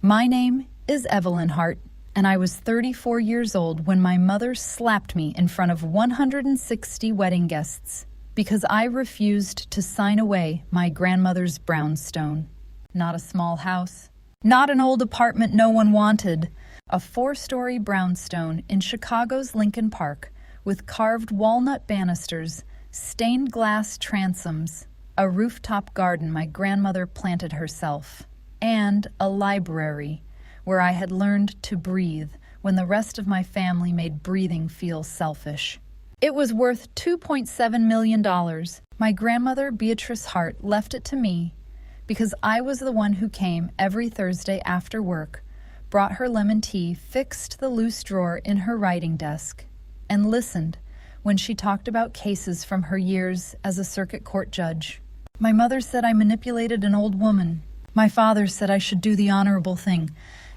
My name is Evelyn Hart, and I was 34 years old when my mother slapped me in front of 160 wedding guests because I refused to sign away my grandmother's brownstone. Not a small house, not an old apartment no one wanted, a 4-story brownstone in Chicago's Lincoln Park with carved walnut banisters, stained glass transoms, a rooftop garden my grandmother planted herself, and a library where I had learned to breathe when the rest of my family made breathing feel selfish. It was worth $2.7 million. My grandmother, Beatrice Hart, left it to me because I was the one who came every Thursday after work, brought her lemon tea, fixed the loose drawer in her writing desk, and listened when she talked about cases from her years as a circuit court judge. My mother said I manipulated an old woman. My father said I should do the honorable thing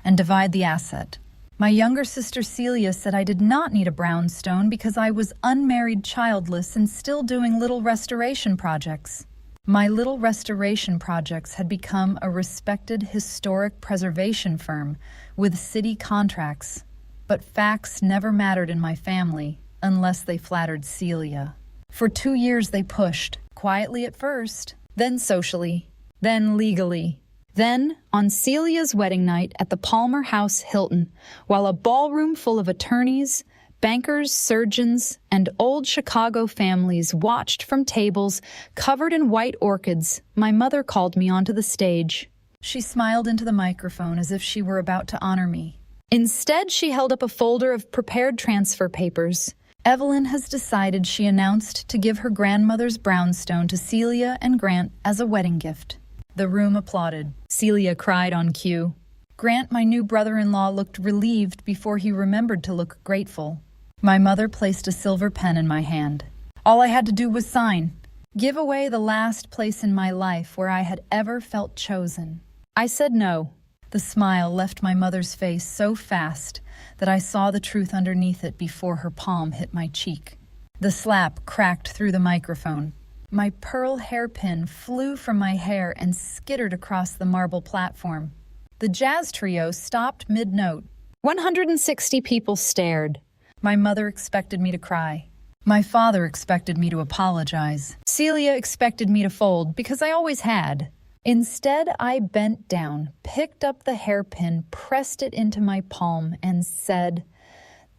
and divide the asset. My younger sister Celia said I did not need a brownstone because I was unmarried, childless, and still doing little restoration projects. My little restoration projects had become a respected historic preservation firm with city contracts, but facts never mattered in my family unless they flattered Celia. For 2 years they pushed, quietly at first, then socially, then legally. Then, on Celia's wedding night at the Palmer House Hilton, while a ballroom full of attorneys, bankers, surgeons, and old Chicago families watched from tables covered in white orchids, my mother called me onto the stage. She smiled into the microphone as if she were about to honor me. Instead, she held up a folder of prepared transfer papers. Evelyn has decided, she announced, to give her grandmother's brownstone to Celia and Grant as a wedding gift. The room applauded. Celia cried on cue. Grant, my new brother-in-law, looked relieved before he remembered to look grateful. My mother placed a silver pen in my hand. All I had to do was sign. Give away the last place in my life where I had ever felt chosen. I said no. The smile left my mother's face so fast that I saw the truth underneath it before her palm hit my cheek. The slap cracked through the microphone. My pearl hairpin flew from my hair and skittered across the marble platform. The jazz trio stopped mid-note. 160 people stared. My mother expected me to cry. My father expected me to apologize. Celia expected me to fold, because I always had. Instead, I bent down, picked up the hairpin, pressed it into my palm, and said,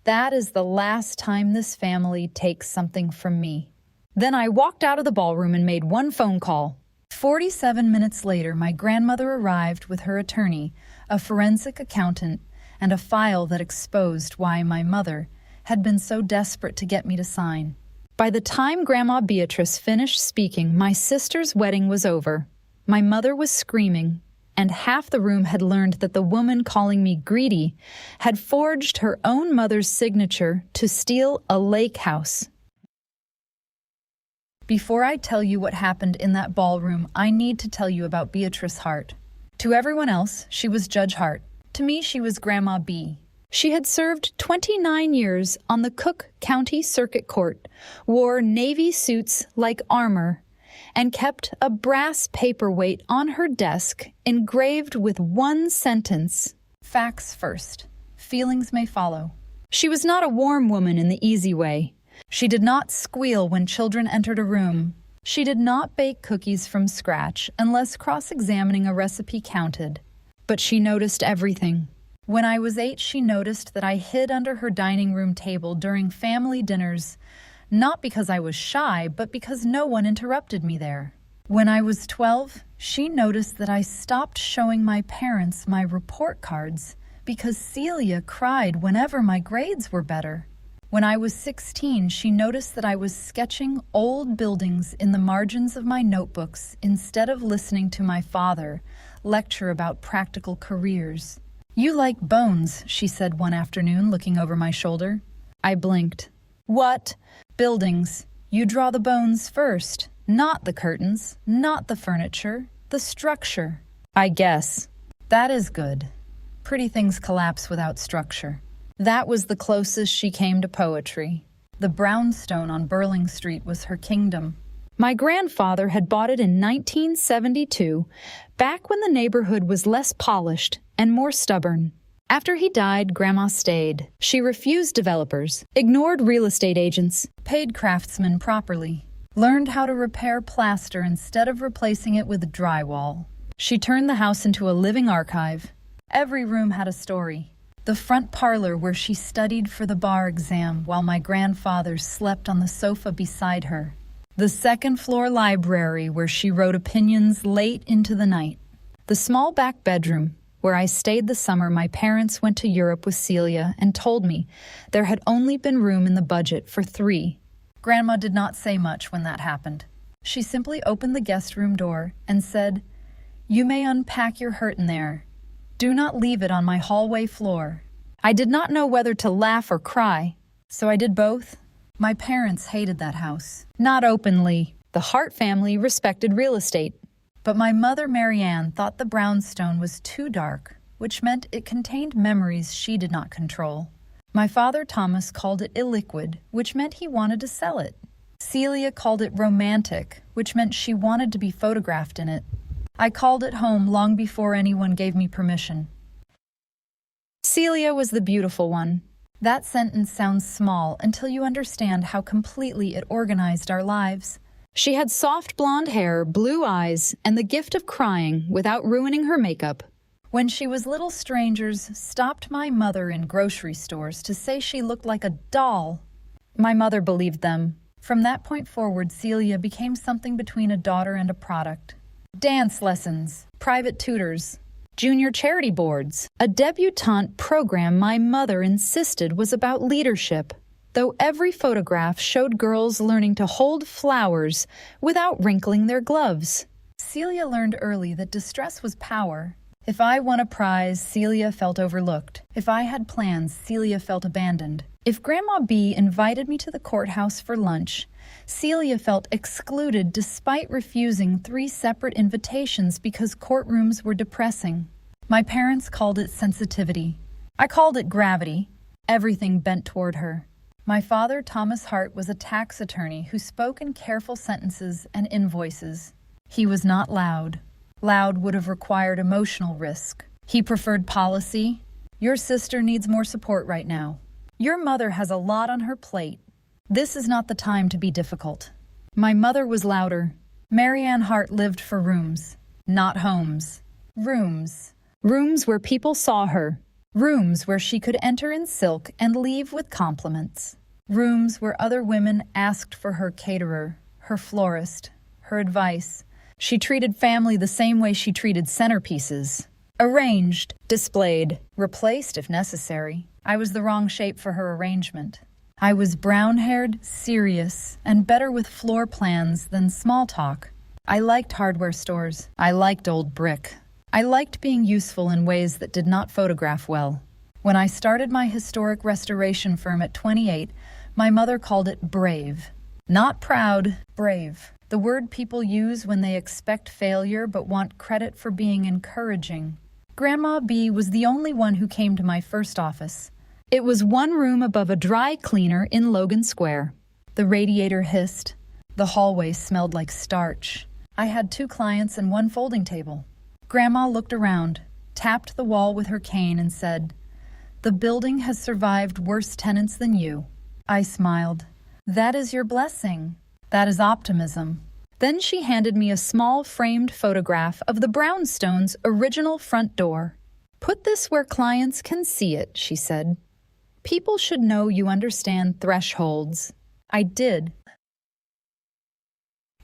"That is the last time this family takes something from me." Then I walked out of the ballroom and made one phone call. 47 minutes later, my grandmother arrived with her attorney, a forensic accountant, and a file that exposed why my mother had been so desperate to get me to sign. By the time Grandma Beatrice finished speaking, my sister's wedding was over. My mother was screaming, and half the room had learned that the woman calling me greedy had forged her own mother's signature to steal a lake house. Before I tell you what happened in that ballroom, I need to tell you about Beatrice Hart. To everyone else, she was Judge Hart. To me, she was Grandma B. She had served 29 years on the Cook County Circuit Court, wore navy suits like armor, and kept a brass paperweight on her desk engraved with one sentence: "Facts first. Feelings may follow." She was not a warm woman in the easy way. She did not squeal when children entered a room. She did not bake cookies from scratch unless cross-examining a recipe counted. But she noticed everything. When I was 8, she noticed that I hid under her dining room table during family dinners, not because I was shy, but because no one interrupted me there. When I was 12, she noticed that I stopped showing my parents my report cards because Celia cried whenever my grades were better. When I was 16, she noticed that I was sketching old buildings in the margins of my notebooks instead of listening to my father lecture about practical careers. "You like bones," she said one afternoon, looking over my shoulder. I blinked. "What? Buildings. You draw the bones first, not the curtains, not the furniture, the structure." "I guess." "That is good. Pretty things collapse without structure." That was the closest she came to poetry. The brownstone on Burling Street was her kingdom. My grandfather had bought it in 1972, back when the neighborhood was less polished and more stubborn. After he died, Grandma stayed. She refused developers, ignored real estate agents, paid craftsmen properly, learned how to repair plaster instead of replacing it with drywall. She turned the house into a living archive. Every room had a story. The front parlor where she studied for the bar exam while my grandfather slept on the sofa beside her. The second-floor library where she wrote opinions late into the night. The small back bedroom where I stayed the summer my parents went to Europe with Celia and told me there had only been room in the budget for 3. Grandma did not say much when that happened. She simply opened the guest room door and said, "You may unpack your hurt in there. Do not leave it on my hallway floor." I did not know whether to laugh or cry, so I did both. My parents hated that house. Not openly. The Hart family respected real estate. But my mother, Marianne, thought the brownstone was too dark, which meant it contained memories she did not control. My father, Thomas, called it illiquid, which meant he wanted to sell it. Celia called it romantic, which meant she wanted to be photographed in it. I called it home long before anyone gave me permission. Celia was the beautiful one. That sentence sounds small until you understand how completely it organized our lives. She had soft blonde hair, blue eyes, and the gift of crying without ruining her makeup. When she was little, strangers stopped my mother in grocery stores to say she looked like a doll. My mother believed them. From that point forward, Celia became something between a daughter and a product. Dance lessons, private tutors, junior charity boards, a debutante program my mother insisted was about leadership, though every photograph showed girls learning to hold flowers without wrinkling their gloves. Celia learned early that distress was power. If I won a prize, Celia felt overlooked. If I had plans, Celia felt abandoned. If Grandma B invited me to the courthouse for lunch, Celia felt excluded despite refusing 3 separate invitations because courtrooms were depressing. My parents called it sensitivity. I called it gravity. Everything bent toward her. My father, Thomas Hart, was a tax attorney who spoke in careful sentences and invoices. He was not loud. Loud would have required emotional risk. He preferred policy. Your sister needs more support right now. Your mother has a lot on her plate. This is not the time to be difficult. My mother was louder. Marianne Hart lived for rooms, not homes. Rooms. Rooms where people saw her. Rooms where she could enter in silk and leave with compliments. Rooms where other women asked for her caterer, her florist, her advice. She treated family the same way she treated centerpieces. Arranged, displayed, replaced if necessary. I was the wrong shape for her arrangement. I was brown-haired, serious, and better with floor plans than small talk. I liked hardware stores. I liked old brick. I liked being useful in ways that did not photograph well. When I started my historic restoration firm at 28, my mother called it brave. Not proud, brave. The word people use when they expect failure but want credit for being encouraging. Grandma B was the only one who came to my first office. It was 1 room above a dry cleaner in Logan Square. The radiator hissed. The hallway smelled like starch. I had 2 clients and 1 folding table. Grandma looked around, tapped the wall with her cane and said, "The building has survived worse tenants than you." I smiled. "That is your blessing. That is optimism." Then she handed me a small framed photograph of the brownstone's original front door. "Put this where clients can see it," she said. "People should know you understand thresholds." I did.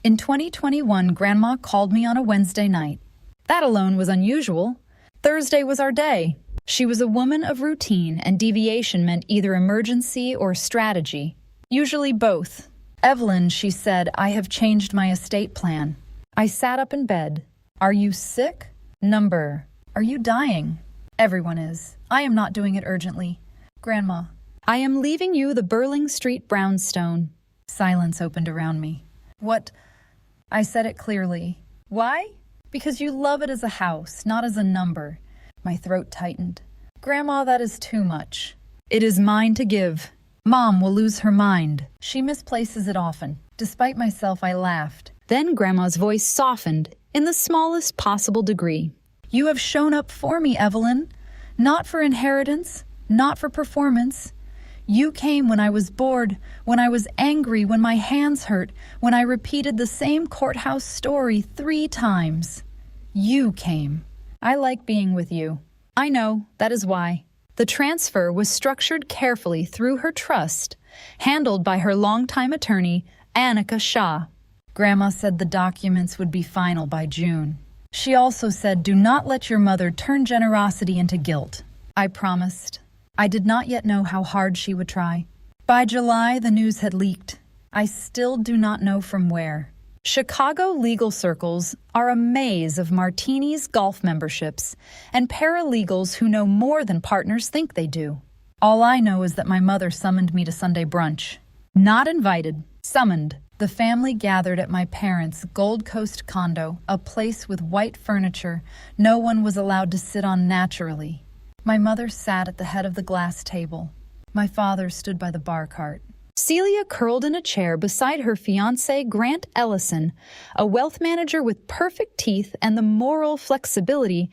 In 2021, Grandma called me on a Wednesday night. That alone was unusual. Thursday was our day. She was a woman of routine, and deviation meant either emergency or strategy. Usually both. "Evelyn," she said, "I have changed my estate plan." I sat up in bed. "Are you sick?" "Number. Are you dying?" "Everyone is. I am not doing it urgently." "Grandma." "I am leaving you the Burling Street brownstone." Silence opened around me. "What?" I said it clearly. "Why?" "Because you love it as a house, not as a number." My throat tightened. "Grandma, that is too much." "It is mine to give." "Mom will lose her mind. She misplaces it often." Despite myself, I laughed. Then Grandma's voice softened in the smallest possible degree. You have shown up for me, Evelyn. Not for inheritance, not for performance. You came when I was bored, when I was angry, when my hands hurt, when I repeated the same courthouse story 3 times. You came. I like being with you. I know, that is why. The transfer was structured carefully through her trust, handled by her longtime attorney, Annika Shah. Grandma said the documents would be final by June. She also said, do not let your mother turn generosity into guilt. I promised. I did not yet know how hard she would try. By July, the news had leaked. I still do not know from where. Chicago legal circles are a maze of martinis, golf memberships, and paralegals who know more than partners think they do. All I know is that my mother summoned me to Sunday brunch. Not invited, summoned. The family gathered at my parents' Gold Coast condo, a place with white furniture no one was allowed to sit on naturally. My mother sat at the head of the glass table. My father stood by the bar cart. Celia curled in a chair beside her fiancé, Grant Ellison, a wealth manager with perfect teeth and the moral flexibility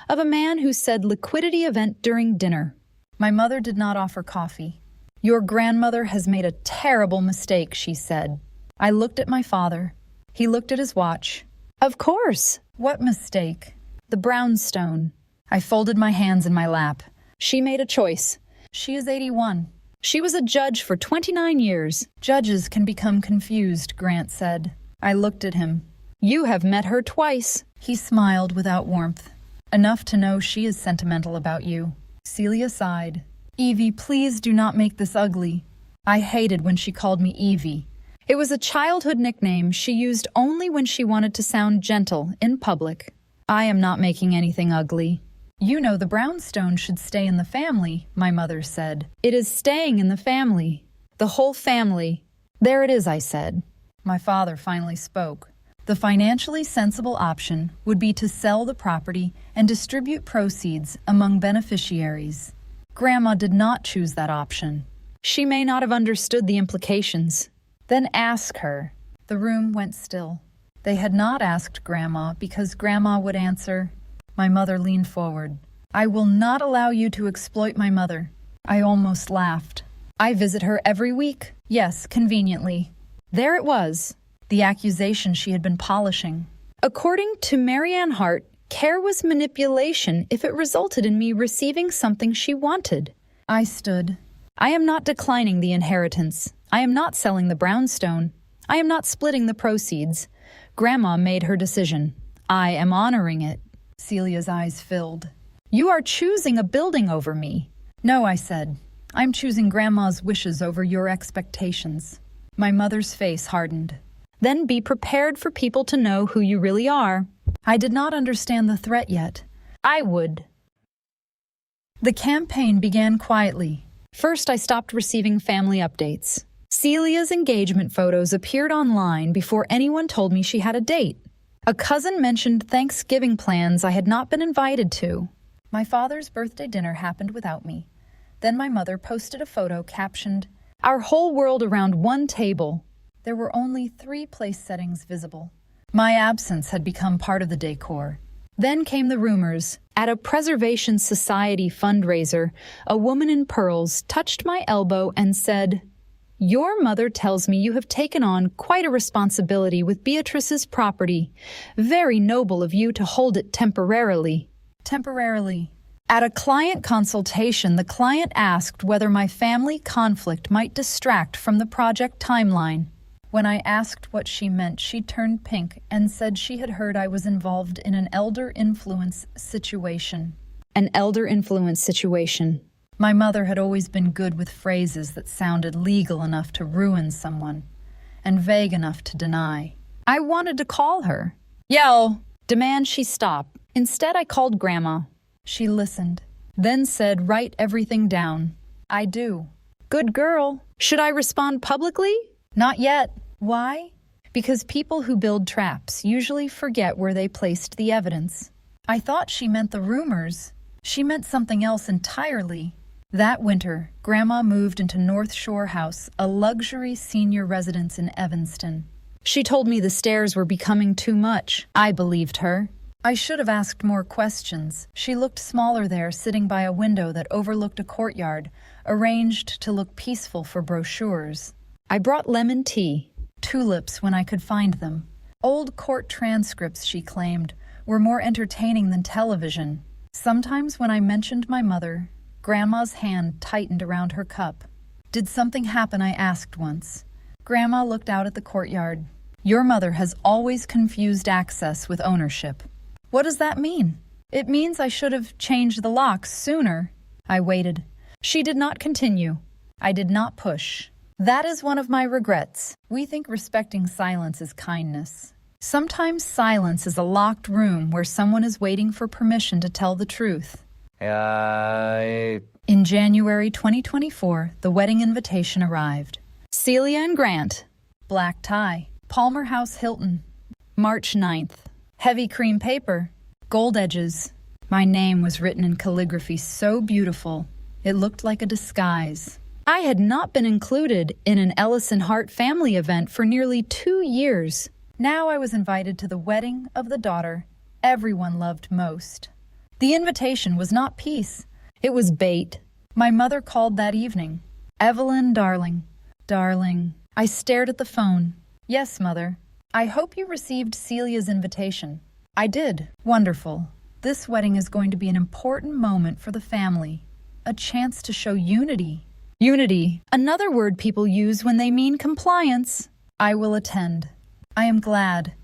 of a man who said liquidity event during dinner. My mother did not offer coffee. Your grandmother has made a terrible mistake, she said. I looked at my father. He looked at his watch. Of course. What mistake? The brownstone. I folded my hands in my lap. She made a choice. She is 81. She was a judge for 29 years. Judges can become confused, Grant said. I looked at him. You have met her twice. He smiled without warmth. Enough to know she is sentimental about you. Celia sighed. Evie, please do not make this ugly. I hated when she called me Evie. It was a childhood nickname she used only when she wanted to sound gentle in public. I am not making anything ugly. You know the brownstone should stay in the family, my mother said. It is staying in the family. The whole family. There it is, I said. My father finally spoke. The financially sensible option would be to sell the property and distribute proceeds among beneficiaries. Grandma did not choose that option. She may not have understood the implications. Then ask her. The room went still. They had not asked Grandma because Grandma would answer. My mother leaned forward. I will not allow you to exploit my mother. I almost laughed. I visit her every week. Yes, conveniently. There it was. The accusation she had been polishing. According to Marianne Hart, care was manipulation if it resulted in me receiving something she wanted. I stood. I am not declining the inheritance. I am not selling the brownstone. I am not splitting the proceeds. Grandma made her decision. I am honoring it. Celia's eyes filled. You are choosing a building over me. No, I said. I'm choosing Grandma's wishes over your expectations. My mother's face hardened. Then be prepared for people to know who you really are. I did not understand the threat yet. I would. The campaign began quietly. First, I stopped receiving family updates. Celia's engagement photos appeared online before anyone told me she had a date. A cousin mentioned Thanksgiving plans I had not been invited to. My father's birthday dinner happened without me. Then my mother posted a photo captioned, "Our whole world around one table." There were only 3 place settings visible. My absence had become part of the decor. Then came the rumors. At a Preservation Society fundraiser, a woman in pearls touched my elbow and said, "Your mother tells me you have taken on quite a responsibility with Beatrice's property. Very noble of you to hold it temporarily." Temporarily. At a client consultation, the client asked whether my family conflict might distract from the project timeline. When I asked what she meant, she turned pink and said she had heard I was involved in an elder influence situation. An elder influence situation. My mother had always been good with phrases that sounded legal enough to ruin someone and vague enough to deny. I wanted to call her. Yell! Demand she stop. Instead, I called Grandma. She listened, then said, "Write everything down." I do. Good girl. Should I respond publicly? Not yet. Why? Because people who build traps usually forget where they placed the evidence. I thought she meant the rumors. She meant something else entirely. That winter, Grandma moved into North Shore House, a luxury senior residence in Evanston. She told me the stairs were becoming too much. I believed her. I should have asked more questions. She looked smaller there, sitting by a window that overlooked a courtyard, arranged to look peaceful for brochures. I brought lemon tea. Tulips when I could find them. Old court transcripts, she claimed, were more entertaining than television. Sometimes when I mentioned my mother, Grandma's hand tightened around her cup. Did something happen, I asked once. Grandma looked out at the courtyard. Your mother has always confused access with ownership. What does that mean? It means I should have changed the locks sooner. I waited. She did not continue. I did not push. That is one of my regrets. We think respecting silence is kindness. Sometimes silence is a locked room where someone is waiting for permission to tell the truth. In January 2024, the wedding invitation arrived. Celia and Grant. Black tie. Palmer House Hilton. March 9th. Heavy cream paper. Gold edges. My name was written in calligraphy so beautiful, it looked like a disguise. I had not been included in an Evelyn Hart family event for nearly 2 years. Now I was invited to the wedding of the daughter everyone loved most. The invitation was not peace. It was bait. My mother called that evening. Evelyn, darling. Darling. I stared at the phone. Yes, Mother. I hope you received Celia's invitation. I did. Wonderful. This wedding is going to be an important moment for the family. A chance to show unity. Unity, another word people use when they mean compliance. I will attend. I am glad,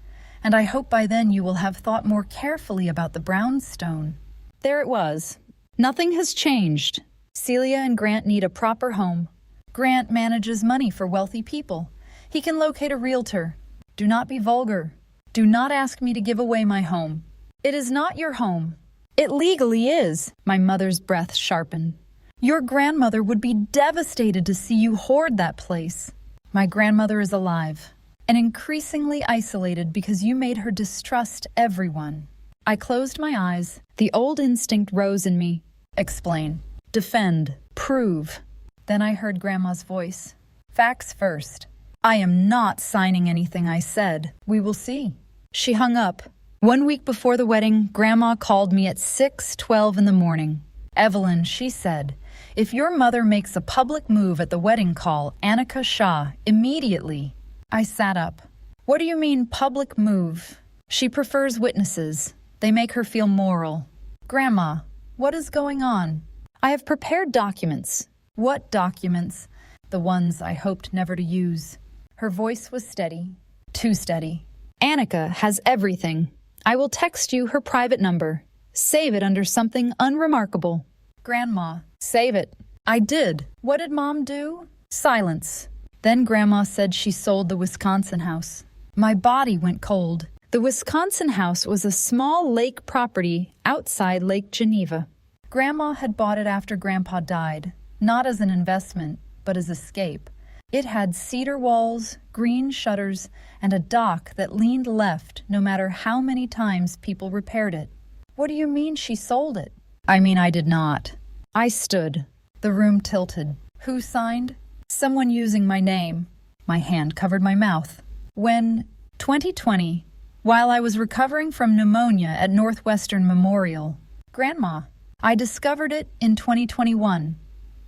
and I hope by then you will have thought more carefully about the brownstone. There it was. Nothing has changed. Celia and Grant need a proper home. Grant manages money for wealthy people. He can locate a realtor. Do not be vulgar. Do not ask me to give away my home. It is not your home. It legally is. My mother's breath sharpened. Your grandmother would be devastated to see you hoard that place. My grandmother is alive and increasingly isolated because you made her distrust everyone. I closed my eyes. The old instinct rose in me. Explain. Defend. Prove. Then I heard Grandma's voice. Facts first. I am not signing anything I said. We will see. She hung up. 1 week before the wedding, Grandma called me at 6:12 in the morning. Evelyn, she said, if your mother makes a public move at the wedding, call Annika Shah immediately. I sat up. What do you mean, public move? She prefers witnesses. They make her feel moral. Grandma, what is going on? I have prepared documents. What documents? The ones I hoped never to use. Her voice was steady. Too steady. Annika has everything. I will text you her private number. Save it under something unremarkable. Grandma, save it. I did. What did Mom do? Silence. Then Grandma said she sold the Wisconsin house. My body went cold. The Wisconsin house was a small lake property outside Lake Geneva. Grandma had bought it after Grandpa died, not as an investment, but as escape. It had cedar walls, green shutters, and a dock that leaned left no matter how many times people repaired it. What do you mean she sold it? I mean, I did not. I stood. The room tilted. Who signed? Someone using my name. My hand covered my mouth. When, 2020, while I was recovering from pneumonia at Northwestern Memorial, Grandma, I discovered it in 2021.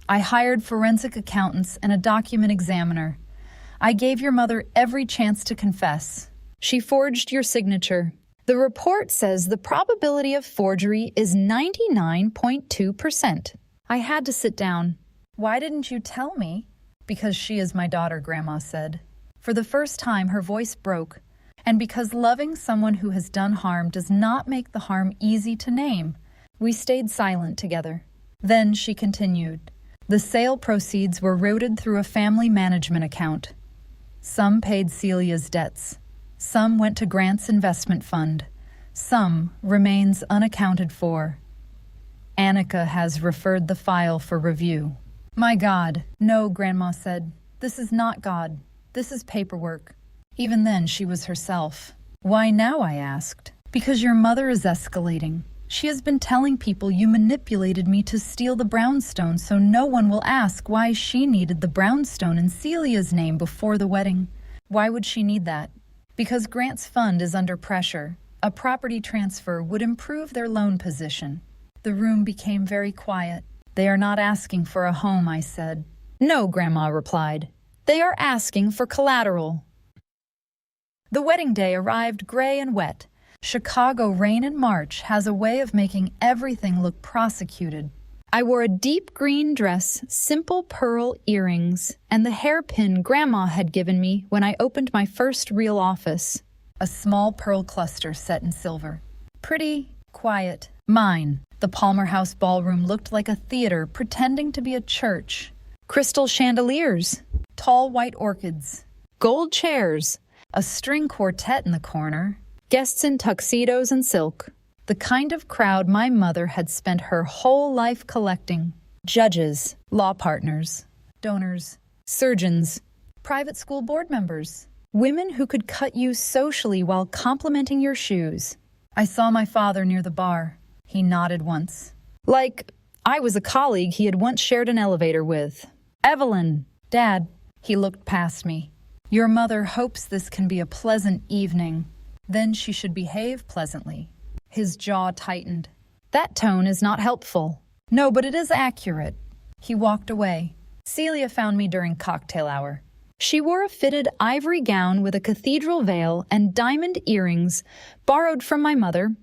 I hired forensic accountants and a document examiner. I gave your mother every chance to confess. She forged your signature. The report says the probability of forgery is 99.2%. I had to sit down. Why didn't you tell me? Because she is my daughter, Grandma said. For the first time, her voice broke. And because loving someone who has done harm does not make the harm easy to name. We stayed silent together. Then she continued. The sale proceeds were routed through a family management account. Some paid Celia's debts. Some went to Grant's investment fund. Some remains unaccounted for. Annika has referred the file for review. My God. No, Grandma said. This is not God. This is paperwork. Even then, she was herself. Why now, I asked. Because your mother is escalating. She has been telling people you manipulated me to steal the brownstone so no one will ask why she needed the brownstone in Celia's name before the wedding. Why would she need that? Because Grant's fund is under pressure. A property transfer would improve their loan position. The room became very quiet. They are not asking for a home, I said. No, Grandma replied. They are asking for collateral. The wedding day arrived gray and wet. Chicago rain in March has a way of making everything look prosecuted. I wore a deep green dress, simple pearl earrings, and the hairpin Grandma had given me when I opened my first real office. A small pearl cluster set in silver. Pretty, quiet. Mine. The Palmer House ballroom looked like a theater pretending to be a church. Crystal chandeliers. Tall white orchids. Gold chairs. A string quartet in the corner. Guests in tuxedos and silk. The kind of crowd my mother had spent her whole life collecting. Judges, law partners, donors, surgeons, private school board members, women who could cut you socially while complimenting your shoes. I saw my father near the bar. He nodded once. Like I was a colleague he had once shared an elevator with. Evelyn, Dad. He looked past me. Your mother hopes this can be a pleasant evening. Then she should behave pleasantly. His jaw tightened. That tone is not helpful. No, but it is accurate. He walked away. Celia found me during cocktail hour. She wore a fitted ivory gown with a cathedral veil and diamond earrings, borrowed from my mother,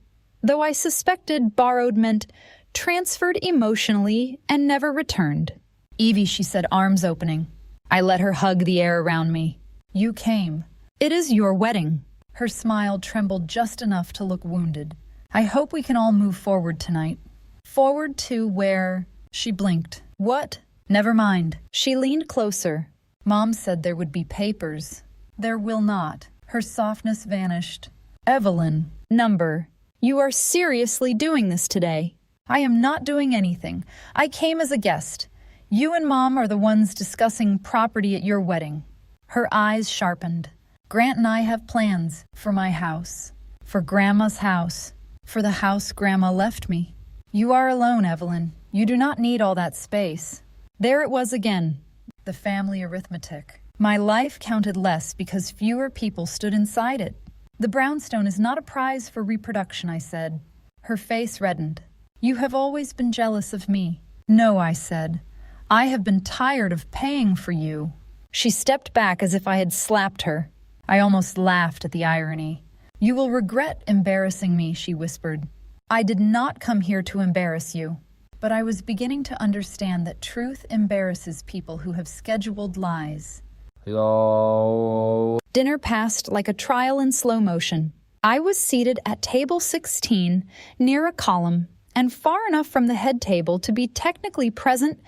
though I suspected borrowed meant transferred emotionally and never returned. Evie, she said, arms opening. I let her hug the air around me. You came. It is your wedding. Her smile trembled just enough to look wounded. I hope we can all move forward tonight. Forward to where? She blinked. What? Never mind. She leaned closer. Mom said there would be papers. There will not. Her softness vanished. Evelyn. Number. You are seriously doing this today. I am not doing anything. I came as a guest. You and Mom are the ones discussing property at your wedding. Her eyes sharpened. Grant and I have plans for my house, for Grandma's house, for the house Grandma left me. You are alone, Evelyn. You do not need all that space. There it was again, the family arithmetic. My life counted less because fewer people stood inside it. The brownstone is not a prize for reproduction, I said. Her face reddened. You have always been jealous of me. No, I said. I have been tired of paying for you. She stepped back as if I had slapped her. I almost laughed at the irony. You will regret embarrassing me, she whispered. I did not come here to embarrass you. But I was beginning to understand that truth embarrasses people who have scheduled lies. Hello. Dinner passed like a trial in slow motion. I was seated at table 16, near a column, and far enough from the head table to be technically present,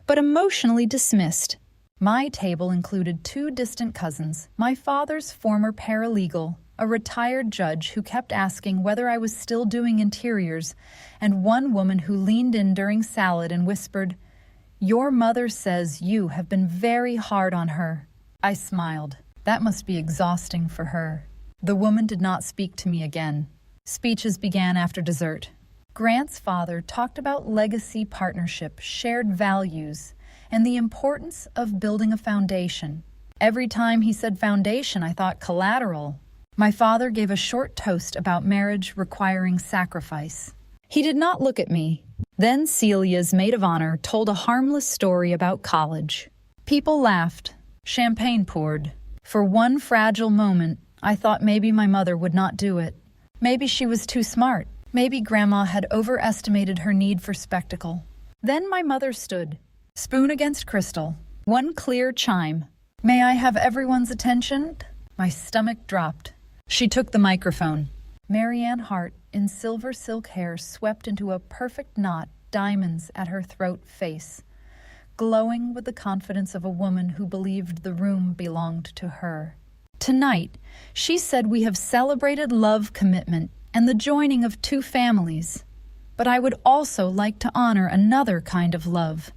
but emotionally dismissed. My table included two distant cousins, my father's former paralegal, a retired judge who kept asking whether I was still doing interiors, and one woman who leaned in during salad and whispered, "Your mother says you have been very hard on her." I smiled. That must be exhausting for her. The woman did not speak to me again. Speeches began after dessert. Grant's father talked about legacy partnership, shared values, and the importance of building a foundation. Every time he said foundation, I thought collateral. My father gave a short toast about marriage requiring sacrifice. He did not look at me. Then Celia's maid of honor told a harmless story about college. People laughed. Champagne poured. For one fragile moment, I thought maybe my mother would not do it. Maybe she was too smart. Maybe Grandma had overestimated her need for spectacle. Then my mother stood. Spoon against crystal. One clear chime. May I have everyone's attention? My stomach dropped. She took the microphone. Marianne Hart, in silver silk hair swept into a perfect knot, diamonds at her throat face, glowing with the confidence of a woman who believed the room belonged to her. Tonight, she said, we have celebrated love commitment and the joining of two families. But I would also like to honor another kind of love.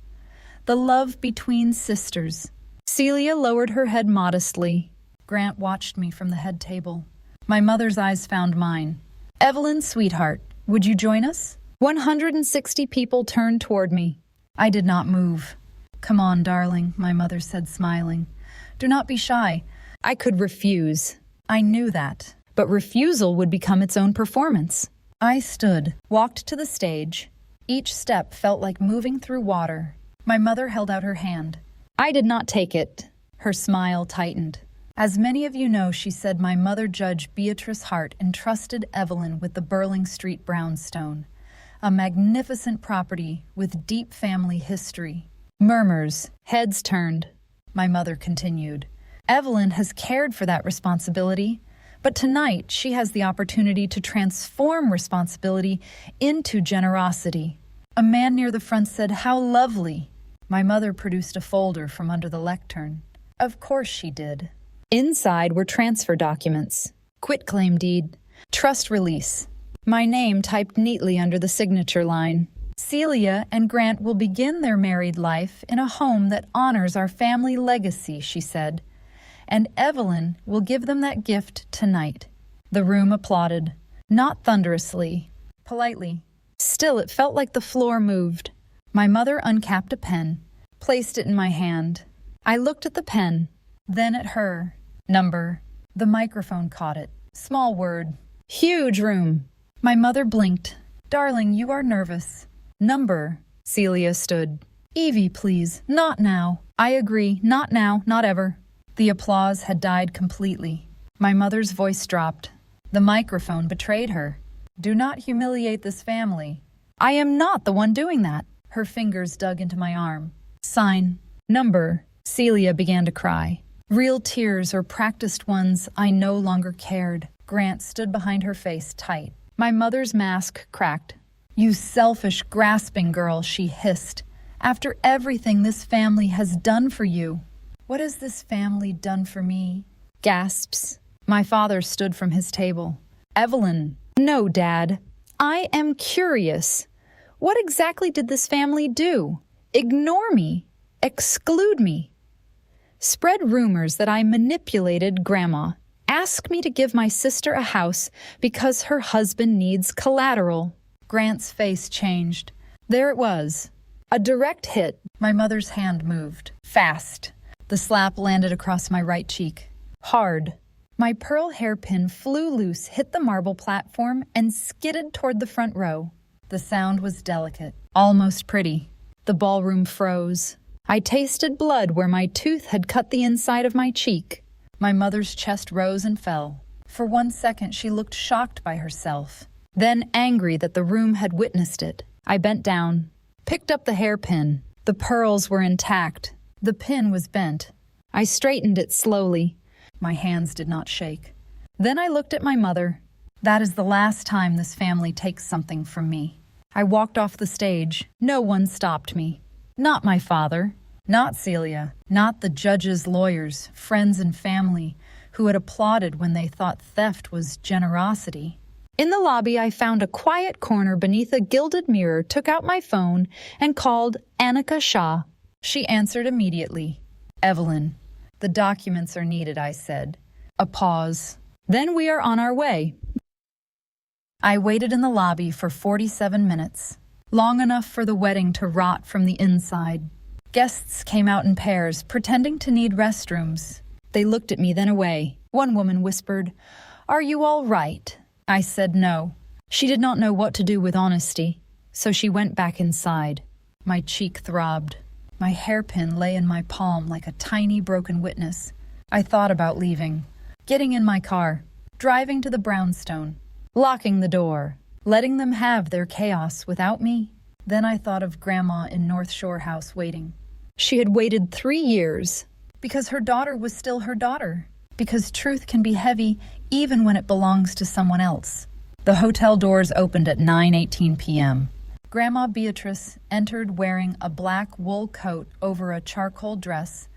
The love between sisters. Celia lowered her head modestly. Grant watched me from the head table. My mother's eyes found mine. Evelyn, sweetheart, Would you join us? 160 people turned toward me. I did not move. Come on, darling, my mother said, smiling. Do not be shy. I could refuse. I knew that. But refusal would become its own performance. I stood, walked to the stage. Each step felt like moving through water. My mother held out her hand. I did not take it. Her smile tightened. As many of you know, she said, my mother, Judge Beatrice Hart, entrusted Evelyn with the Burling Street brownstone, a magnificent property with deep family history. Murmurs, heads turned. My mother continued. Evelyn has cared for that responsibility, but tonight she has the opportunity to transform responsibility into generosity. A man near the front said, "How lovely." My mother produced a folder from under the lectern. Of course she did. Inside were transfer documents, Quitclaim deed, trust release. My name typed neatly under the signature line. Celia and Grant will begin their married life in a home that honors our family legacy, she said. And Evelyn will give them that gift tonight. The room applauded, not thunderously, politely. Still, it felt like the floor moved. My mother uncapped a pen, placed it in my hand. I looked at the pen, then at her. Number. The microphone caught it. Small word. Huge room. My mother blinked. Darling, you are nervous. Number. Celia stood. Evie, please. Not now. I agree. Not now. Not ever. The applause had died completely. My mother's voice dropped. The microphone betrayed her. Do not humiliate this family. I am not the one doing that. Her fingers dug into my arm. Sign. Number. Celia began to cry. Real tears or practiced ones, I no longer cared. Grant stood behind her face tight. My mother's mask cracked. You selfish, grasping girl, she hissed. After everything this family has done for you. What has this family done for me? Gasps. My father stood from his table. Evelyn. No, Dad. I am curious. What exactly did this family do? Ignore me. Exclude me. Spread rumors that I manipulated Grandma. Ask me to give my sister a house because her husband needs collateral. Grant's face changed. There it was. A direct hit. My mother's hand moved. Fast. The slap landed across my right cheek. Hard. My pearl hairpin flew loose, hit the marble platform, and skidded toward the front row. The sound was delicate, almost pretty. The ballroom froze. I tasted blood where my tooth had cut the inside of my cheek. My mother's chest rose and fell. For 1 second, she looked shocked by herself, then angry that the room had witnessed it. I bent down, picked up the hairpin. The pearls were intact. The pin was bent. I straightened it slowly. My hands did not shake. Then I looked at my mother. That is the last time this family takes something from me. I walked off the stage. No one stopped me. Not my father, not Celia, not the judges, lawyers, friends, and family who had applauded when they thought theft was generosity. In the lobby, I found a quiet corner beneath a gilded mirror, took out my phone, and called Annika Shah. She answered immediately. Evelyn. The documents are needed, I said. A pause. Then we are on our way. I waited in the lobby for 47 minutes. Long enough for the wedding to rot from the inside. Guests came out in pairs, pretending to need restrooms. They looked at me, then away. One woman whispered, "Are you all right?" I said no. She did not know what to do with honesty, so she went back inside. My cheek throbbed. My hairpin lay in my palm like a tiny broken witness. I thought about leaving, getting in my car, driving to the brownstone, locking the door, letting them have their chaos without me. Then I thought of Grandma in North Shore House waiting. She had waited 3 years because her daughter was still her daughter, because truth can be heavy even when it belongs to someone else. The hotel doors opened at 9:18 p.m. Grandma Beatrice entered wearing a black wool coat over a charcoal dress,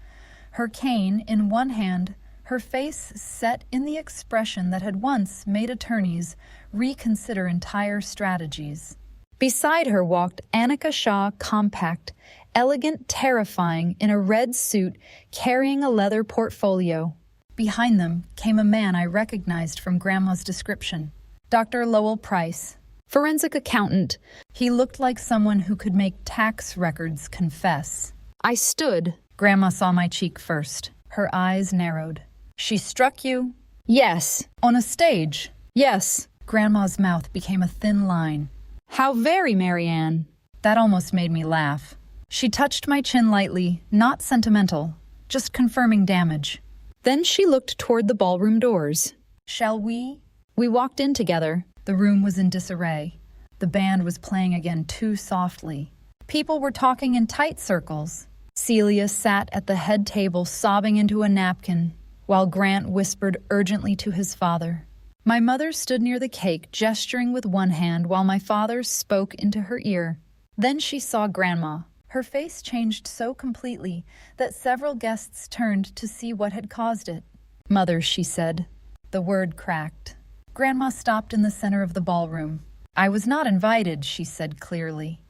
her cane in one hand, her face set in the expression that had once made attorneys reconsider entire strategies. Beside her walked Annika Shah, compact, elegant, terrifying, in a red suit, carrying a leather portfolio. Behind them came a man I recognized from Grandma's description. Dr. Lowell Price, Forensic accountant. He looked like someone who could make tax records confess. I stood. Grandma saw my cheek first. Her eyes narrowed. She struck you? Yes. On a stage? Yes. Grandma's mouth became a thin line. How very, Marianne. That almost made me laugh. She touched my chin lightly, not sentimental, just confirming damage. Then she looked toward the ballroom doors. Shall we? We walked in together. The room was in disarray. The band was playing again too softly. People were talking in tight circles. Celia sat at the head table sobbing into a napkin, while Grant whispered urgently to his father. My mother stood near the cake, gesturing with one hand while my father spoke into her ear. Then she saw Grandma. Her face changed so completely that several guests turned to see what had caused it. "Mother," she said. The word cracked. Grandma stopped in the center of the ballroom. "I was not invited," she said clearly.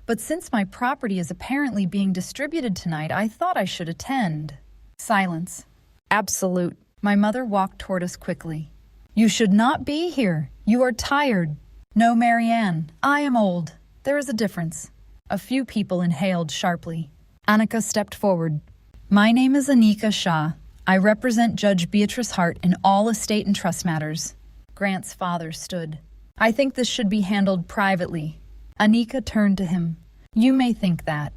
"But since my property is apparently being distributed tonight, I thought I should attend." Silence. Absolute. My mother walked toward us quickly. "You should not be here. You are tired." "No, Marianne, I am old. There is a difference." A few people inhaled sharply. Annika stepped forward. "My name is Anika Shah. I represent Judge Beatrice Hart in all estate and trust matters." Grant's father stood. "I think this should be handled privately." Anika turned to him. "You may think that.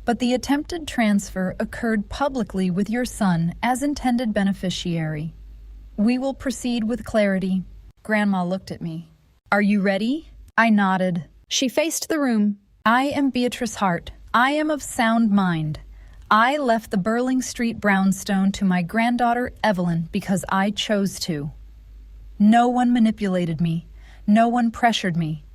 But the attempted transfer occurred publicly with your son as intended beneficiary. We will proceed with clarity." Grandma looked at me. "Are you ready?" I nodded. She faced the room. "I am Beatrice Hart. I am of sound mind. I left the Burling Street brownstone to my granddaughter Evelyn because I chose to. No one manipulated me. No one pressured me.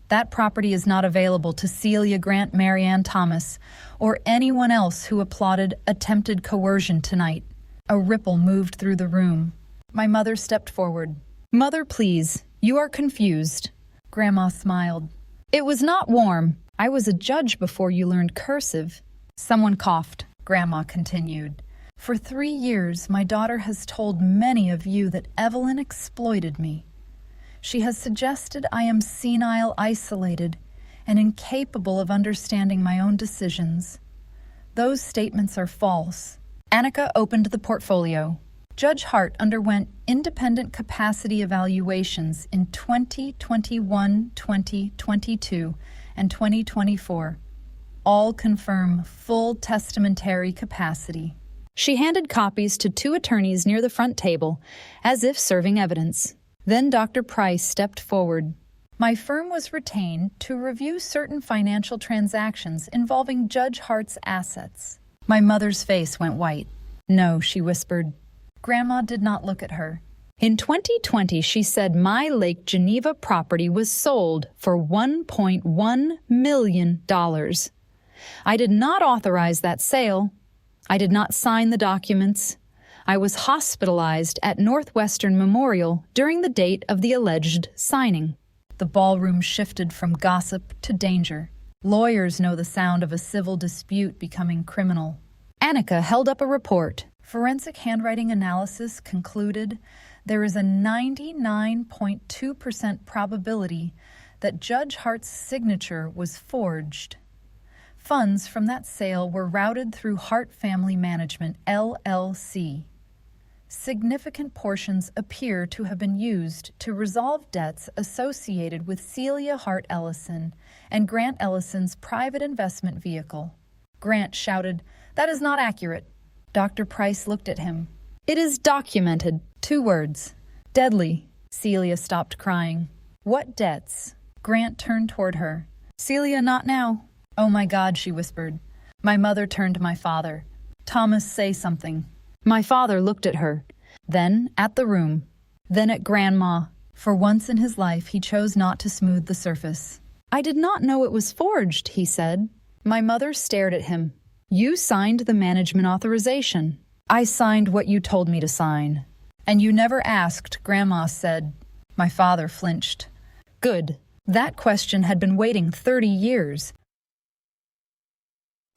That property is not available to Celia Grant, Marianne Thomas, or anyone else who applauded attempted coercion tonight." A ripple moved through the room. My mother stepped forward. "Mother, please. You are confused." Grandma smiled. "It was not warm. I was a judge before you learned cursive." Someone coughed. Grandma continued. "For 3 years, my daughter has told many of you that Evelyn exploited me. She has suggested I am senile, isolated, and incapable of understanding my own decisions. Those statements are false." Annika opened the portfolio. Judge Hart underwent independent capacity evaluations in 2021, 2022, and 2024. All confirm full testamentary capacity. She handed copies to 2 attorneys near the front table, as if serving evidence. Then Dr. Price stepped forward. "My firm was retained to review certain financial transactions involving Judge Hart's assets." My mother's face went white. "No," she whispered. Grandma did not look at her. "In 2020, she said my Lake Geneva property was sold for $1.1 million. I did not authorize that sale. I did not sign the documents. I was hospitalized at Northwestern Memorial during the date of the alleged signing." The ballroom shifted from gossip to danger. Lawyers know the sound of a civil dispute becoming criminal. Annika held up a report. Forensic handwriting analysis concluded there is a 99.2% probability that Judge Hart's signature was forged. Funds from that sale were routed through Hart Family Management, LLC. Significant portions appear to have been used to resolve debts associated with Celia Hart Ellison and Grant Ellison's private investment vehicle. Grant shouted, "That is not accurate." Dr. Price looked at him. "It is documented." 2 words. "Deadly." Celia stopped crying. "What debts?" Grant turned toward her. "Celia, not now." "Oh my God," she whispered. My mother turned to my father. "Thomas, say something." My father looked at her, then at the room, then at Grandma. For once in his life, he chose not to smooth the surface. "I did not know it was forged," he said. My mother stared at him. "You signed the management authorization." "I signed what you told me to sign." "And you never asked," Grandma said. My father flinched. Good. That question had been waiting 30 years.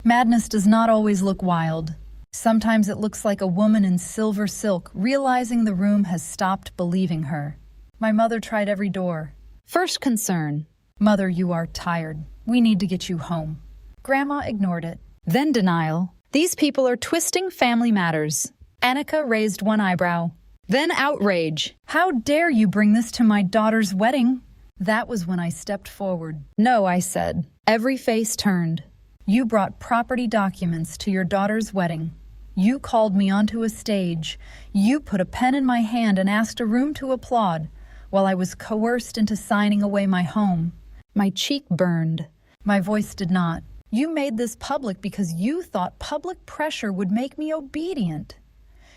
Madness does not always look wild. Sometimes it looks like a woman in silver silk realizing the room has stopped believing her. My mother tried every door. First concern. Mother, you are tired. We need to get you home. Grandma ignored it. Then denial. These people are twisting family matters. Annika raised one eyebrow. Then outrage. How dare you bring this to my daughter's wedding? That was when I stepped forward. No, I said. Every face turned. You brought property documents to your daughter's wedding. You called me onto a stage. You put a pen in my hand and asked a room to applaud, while I was coerced into signing away my home. My cheek burned. My voice did not. You made this public because you thought public pressure would make me obedient.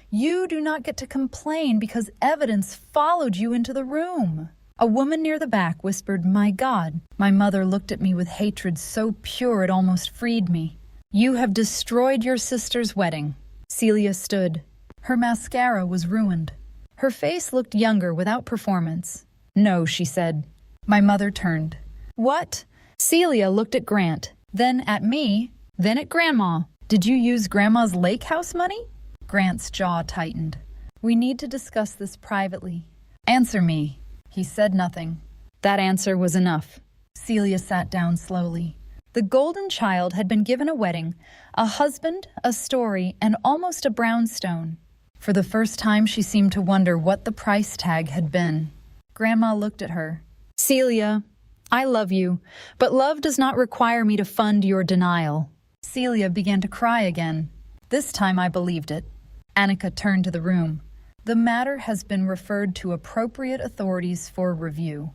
You do not get to complain because evidence followed you into the room. A woman near the back whispered, "My God." My mother looked at me with hatred so pure it almost freed me. You have destroyed your sister's wedding. Celia stood. Her mascara was ruined. Her face looked younger without performance. "No," she said. My mother turned. "What?" Celia looked at Grant, Then at me. then at Grandma. "Did you use Grandma's lake house money?" Grant's jaw tightened. "We need to discuss this privately." "Answer me." He said nothing. That answer was enough. Celia sat down slowly. The golden child had been given a wedding, a husband, a story, and almost a brownstone. For the first time, she seemed to wonder what the price tag had been. Grandma looked at her. Celia, I love you, but love does not require me to fund your denial. Celia began to cry again. This time I believed it. Annika turned to the room. The matter has been referred to appropriate authorities for review.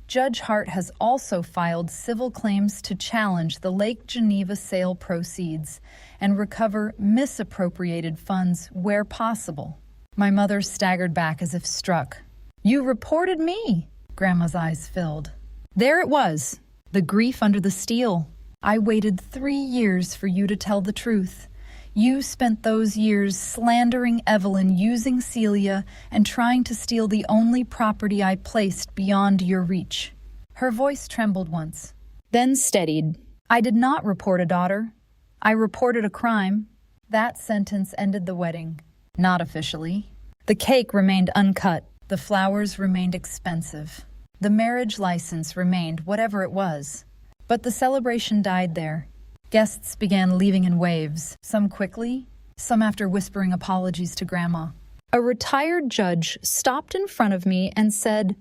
Judge Hart has also filed civil claims to challenge the Lake Geneva sale proceeds and recover misappropriated funds where possible. My mother staggered back as if struck. "You reported me!" Grandma's eyes filled. There it was, The grief under the steel. I waited 3 years for you to tell the truth. You spent those years slandering Evelyn, using Celia, and trying to steal the only property I placed beyond your reach. Her voice trembled once. then steadied. I did not report a daughter. I reported a crime. That sentence ended the wedding. Not officially. The cake remained uncut. The flowers remained expensive. The marriage license remained whatever it was. But the celebration died there. Guests began leaving in waves, some quickly, some after whispering apologies to Grandma. A retired judge stopped in front of me and said,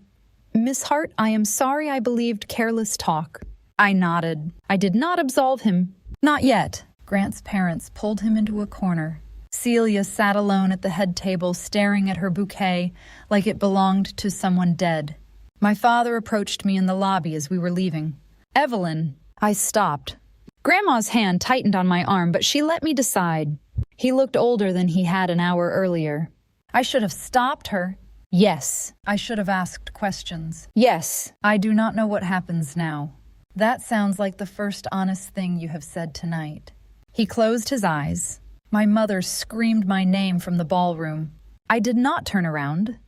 "Miss Hart, I am sorry I believed careless talk." I nodded. I did not absolve him. Not yet. Grant's parents pulled him into a corner. Celia sat alone at the head table, staring at her bouquet like it belonged to someone dead. My father approached me in the lobby as we were leaving. Evelyn. I stopped. Grandma's hand tightened on my arm, but she let me decide. He looked older than he had an hour earlier. I should have stopped her. Yes. I should have asked questions. Yes. I do not know what happens now. That sounds like the first honest thing you have said tonight. He closed his eyes. My mother screamed my name from the ballroom. I did not turn around.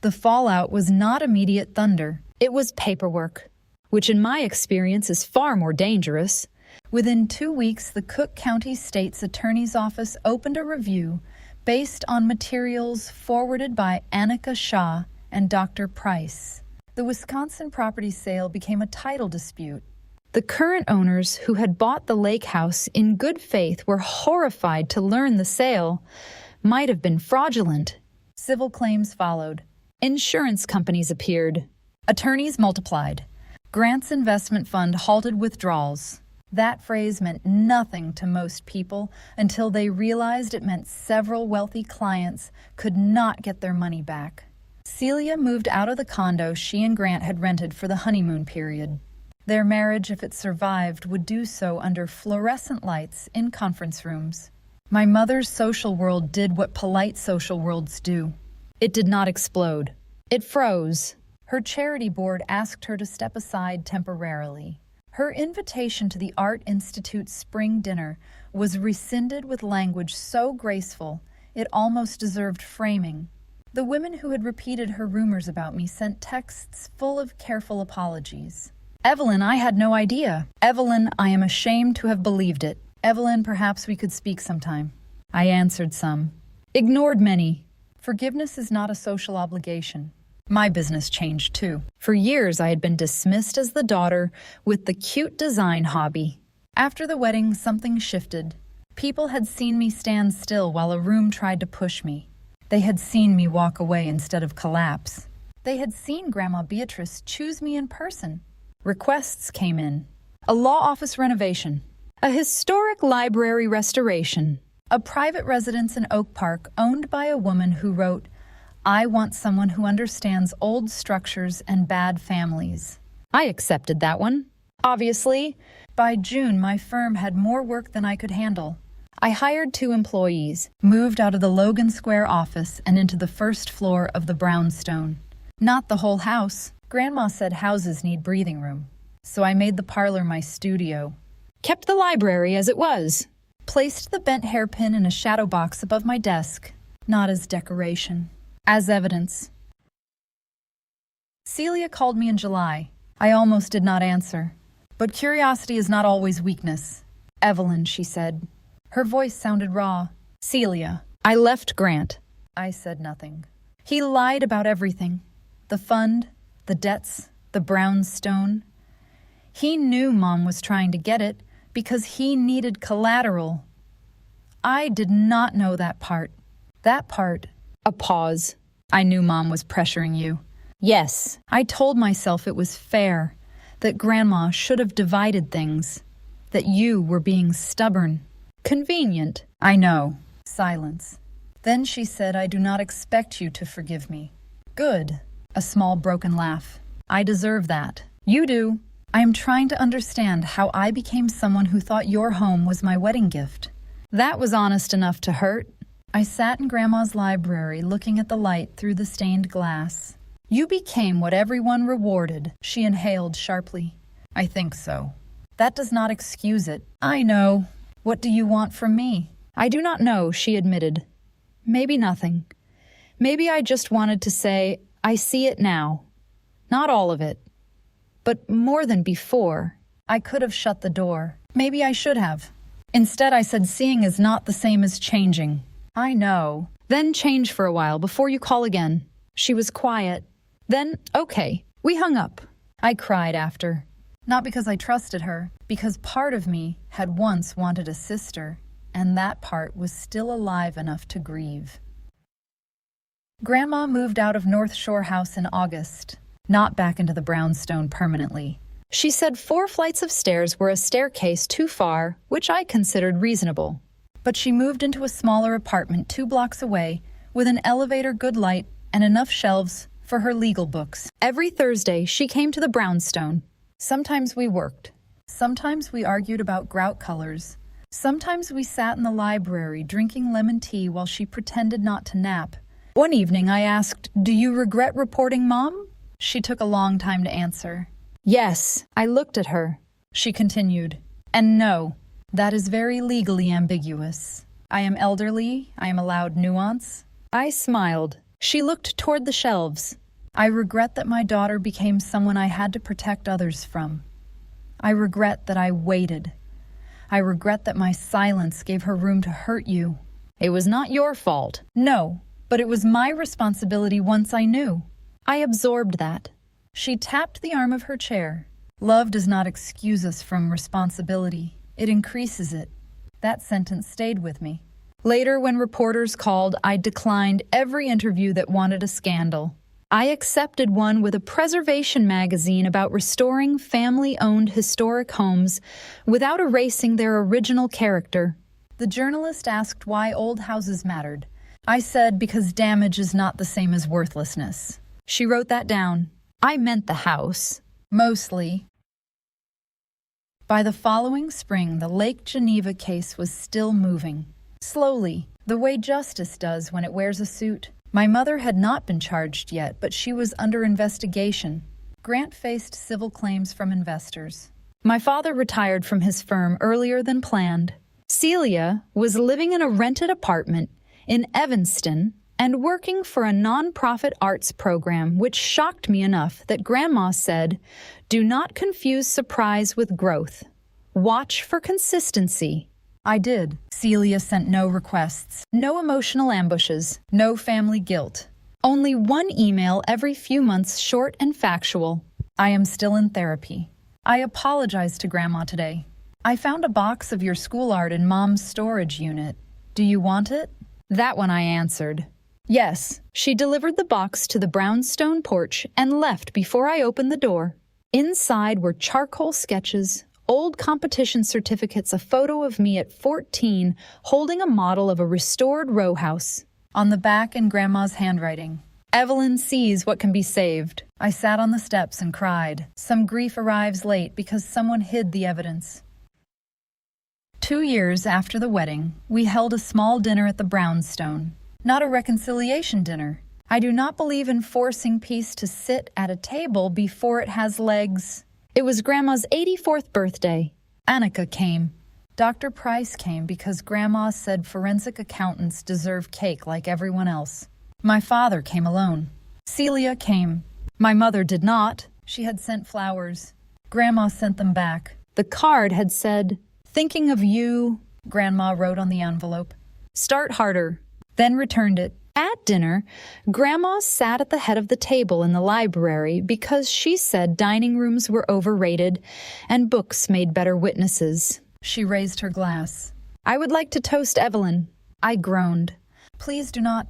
The fallout was not immediate thunder. It was paperwork, which in my experience is far more dangerous. Within 2 weeks, the Cook County State's Attorney's Office opened a review based on materials forwarded by Annika Shaw and Dr. Price. The Wisconsin property sale became a title dispute. The current owners who had bought the lake house in good faith were horrified to learn the sale might have been fraudulent. Civil claims followed. Insurance companies appeared. Attorneys multiplied. Grant's investment fund halted withdrawals. That phrase meant nothing to most people until they realized it meant several wealthy clients could not get their money back. Celia moved out of the condo she and Grant had rented for the honeymoon period. Their marriage, if it survived, would do so under fluorescent lights in conference rooms. My mother's social world did what polite social worlds do. It did not explode. It froze. Her charity board asked her to step aside temporarily. Her invitation to the Art Institute's spring dinner was rescinded with language so graceful it almost deserved framing. The women who had repeated her rumors about me sent texts full of careful apologies. "Evelyn, I had no idea. Evelyn, I am ashamed to have believed it. Evelyn, perhaps we could speak sometime." I answered some. Ignored many. Forgiveness is not a social obligation. My business changed too. For years, I had been dismissed as the daughter with the cute design hobby. After the wedding, something shifted. People had seen me stand still while a room tried to push me. They had seen me walk away instead of collapse. They had seen Grandma Beatrice choose me in person. Requests came in. A law office renovation. A historic library restoration. A private residence in Oak Park owned by a woman who wrote, "I want someone who understands old structures and bad families." I accepted that one. Obviously, by June, my firm had more work than I could handle. I hired 2 employees, moved out of the Logan Square office and into the first floor of the brownstone. Not the whole house. Grandma said houses need breathing room. So I made the parlor my studio. Kept the library as it was. Placed the bent hairpin in a shadow box above my desk, not as decoration, as evidence. Celia called me in July. I almost did not answer. But curiosity is not always weakness. "Evelyn," she said. Her voice sounded raw. "Celia." I left Grant. I said nothing. He lied about everything. The fund, the debts, the brownstone. He knew Mom was trying to get it because he needed collateral. I did not know that part. That part. A pause. I knew Mom was pressuring you. Yes. I told myself it was fair, that Grandma should have divided things, that you were being stubborn. Convenient. I know. Silence. Then she said, "I do not expect you to forgive me." Good. A small broken laugh. I deserve that. You do. I am trying to understand how I became someone who thought your home was my wedding gift. That was honest enough to hurt. I sat in Grandma's library looking at the light through the stained glass. You became what everyone rewarded, she inhaled sharply. I think so. That does not excuse it. I know. What do you want from me? I do not know, she admitted. Maybe nothing. Maybe I just wanted to say, I see it now. Not all of it, but more than before. I could have shut the door. Maybe I should have. Instead, I said seeing is not the same as changing. I know. Then change for a while before you call again. She was quiet. Then, okay, we hung up. I cried after. Not because I trusted her, because part of me had once wanted a sister, and that part was still alive enough to grieve. Grandma moved out of North Shore House in August, not back into the brownstone permanently. She said 4 flights of stairs were a staircase too far, which I considered reasonable. But she moved into a smaller apartment 2 blocks away, with an elevator, good light, and enough shelves for her legal books. Every Thursday, she came to the brownstone. Sometimes we worked. Sometimes we argued about grout colors. Sometimes we sat in the library drinking lemon tea while she pretended not to nap. One evening I asked, "Do you regret reporting Mom?" She took a long time to answer. Yes, I looked at her. She continued, "And no, that is very legally ambiguous. I am elderly, I am allowed nuance." I smiled. She looked toward the shelves. I regret that my daughter became someone I had to protect others from. I regret that I waited. I regret that my silence gave her room to hurt you. It was not your fault. No, but it was my responsibility once I knew. I absorbed that. She tapped the arm of her chair. Love does not excuse us from responsibility. It increases it. That sentence stayed with me. Later, when reporters called, I declined every interview that wanted a scandal. I accepted one with a preservation magazine about restoring family-owned historic homes without erasing their original character. The journalist asked why old houses mattered. I said because damage is not the same as worthlessness. She wrote that down. I meant the house. Mostly. By the following spring, the Lake Geneva case was still moving. Slowly, the way justice does when it wears a suit. My mother had not been charged yet, but she was under investigation. Grant faced civil claims from investors. My father retired from his firm earlier than planned. Celia was living in a rented apartment in Evanston and working for a nonprofit arts program, which shocked me enough that Grandma said, "Do not confuse surprise with growth. Watch for consistency." I did. Celia sent no requests, no emotional ambushes, no family guilt. Only one email every few months, short and factual. I am still in therapy. I apologized to Grandma today. I found a box of your school art in Mom's storage unit. Do you want it? That one I answered. Yes, she delivered the box to the brownstone porch and left before I opened the door. Inside were charcoal sketches, old competition certificates, a photo of me at 14 holding a model of a restored row house. On the back in Grandma's handwriting, Evelyn sees what can be saved. I sat on the steps and cried. Some grief arrives late because someone hid the evidence. 2 years after the wedding, we held a small dinner at the brownstone. Not a reconciliation dinner. I do not believe in forcing peace to sit at a table before it has legs. It was Grandma's 84th birthday. Annika came. Dr. Price came because Grandma said forensic accountants deserve cake like everyone else. My father came alone. Celia came. My mother did not. She had sent flowers. Grandma sent them back. The card had said, "Thinking of you," Grandma wrote on the envelope. "Start harder," then returned it. At dinner, Grandma sat at the head of the table in the library because she said dining rooms were overrated and books made better witnesses. She raised her glass. "I would like to toast Evelyn." I groaned. Please do not.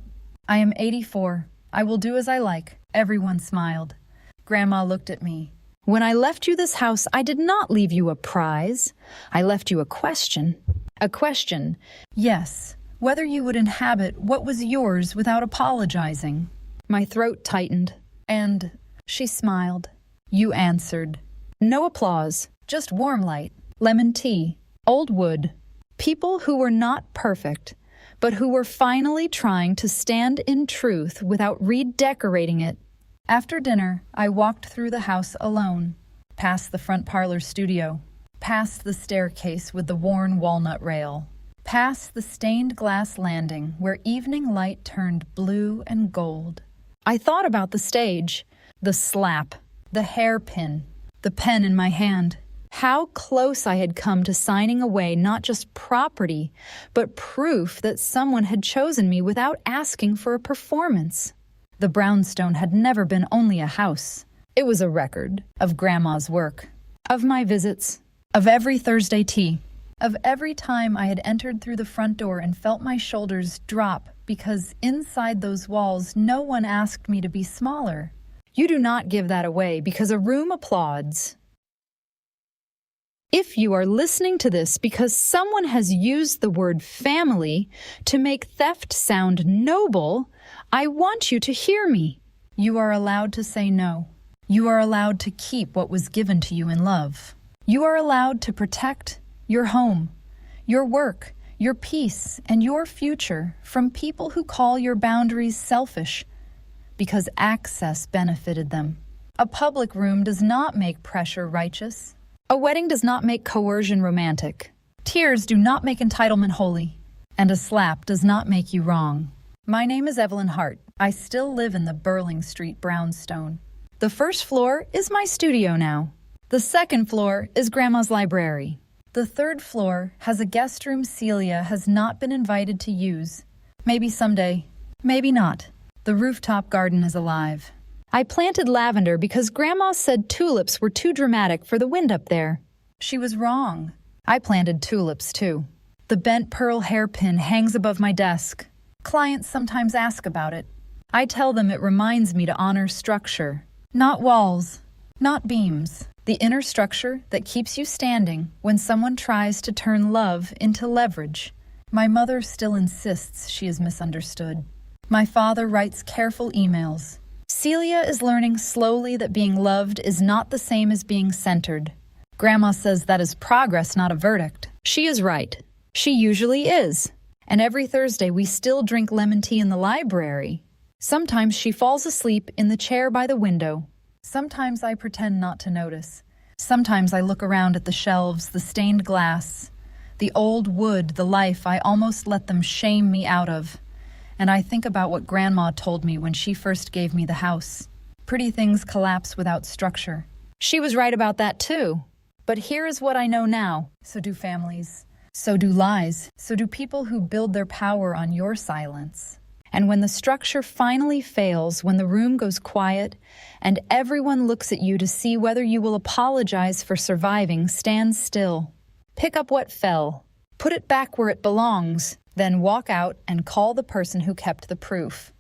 I am 84. I will do as I like. Everyone smiled. Grandma looked at me. "When I left you this house, I did not leave you a prize. I left you a question." "A question?" Yes. Whether you would inhabit what was yours without apologizing. My throat tightened. And she smiled. You answered. No applause. Just warm light. Lemon tea. Old wood. People who were not perfect, but who were finally trying to stand in truth without redecorating it. After dinner, I walked through the house alone, past the front parlor studio, past the staircase with the worn walnut rail, past the stained glass landing where evening light turned blue and gold. I thought about the stage, the slap, the hairpin, the pen in my hand. How close I had come to signing away not just property, but proof that someone had chosen me without asking for a performance. The brownstone had never been only a house. It was a record of Grandma's work, of my visits, of every Thursday tea, of every time I had entered through the front door and felt my shoulders drop because inside those walls no one asked me to be smaller. You do not give that away because a room applauds. If you are listening to this because someone has used the word family to make theft sound noble, I want you to hear me. You are allowed to say no. You are allowed to keep what was given to you in love. You are allowed to protect your home, your work, your peace, and your future from people who call your boundaries selfish because access benefited them. A public room does not make pressure righteous. A wedding does not make coercion romantic. Tears do not make entitlement holy. And a slap does not make you wrong. My name is Evelyn Hart. I still live in the Burling Street brownstone. The first floor is my studio now. The second floor is Grandma's library. The third floor has a guest room Celia has not been invited to use. Maybe someday. Maybe not. The rooftop garden is alive. I planted lavender because Grandma said tulips were too dramatic for the wind up there. She was wrong. I planted tulips too. The bent pearl hairpin hangs above my desk. Clients sometimes ask about it. I tell them it reminds me to honor structure. Not walls, not beams. The inner structure that keeps you standing when someone tries to turn love into leverage. My mother still insists she is misunderstood. My father writes careful emails. Celia is learning slowly that being loved is not the same as being centered. Grandma says that is progress, not a verdict. She is right. She usually is. And every Thursday we still drink lemon tea in the library. Sometimes she falls asleep in the chair by the window. Sometimes I pretend not to notice. Sometimes I look around at the shelves, the stained glass, the old wood, the life I almost let them shame me out of. And I think about what Grandma told me when she first gave me the house. Pretty things collapse without structure. She was right about that too. But here is what I know now. So do families. So do lies. So do people who build their power on your silence. And when the structure finally fails, when the room goes quiet, and everyone looks at you to see whether you will apologize for surviving, stand still. Pick up what fell. Put it back where it belongs. Then walk out and call the person who kept the proof.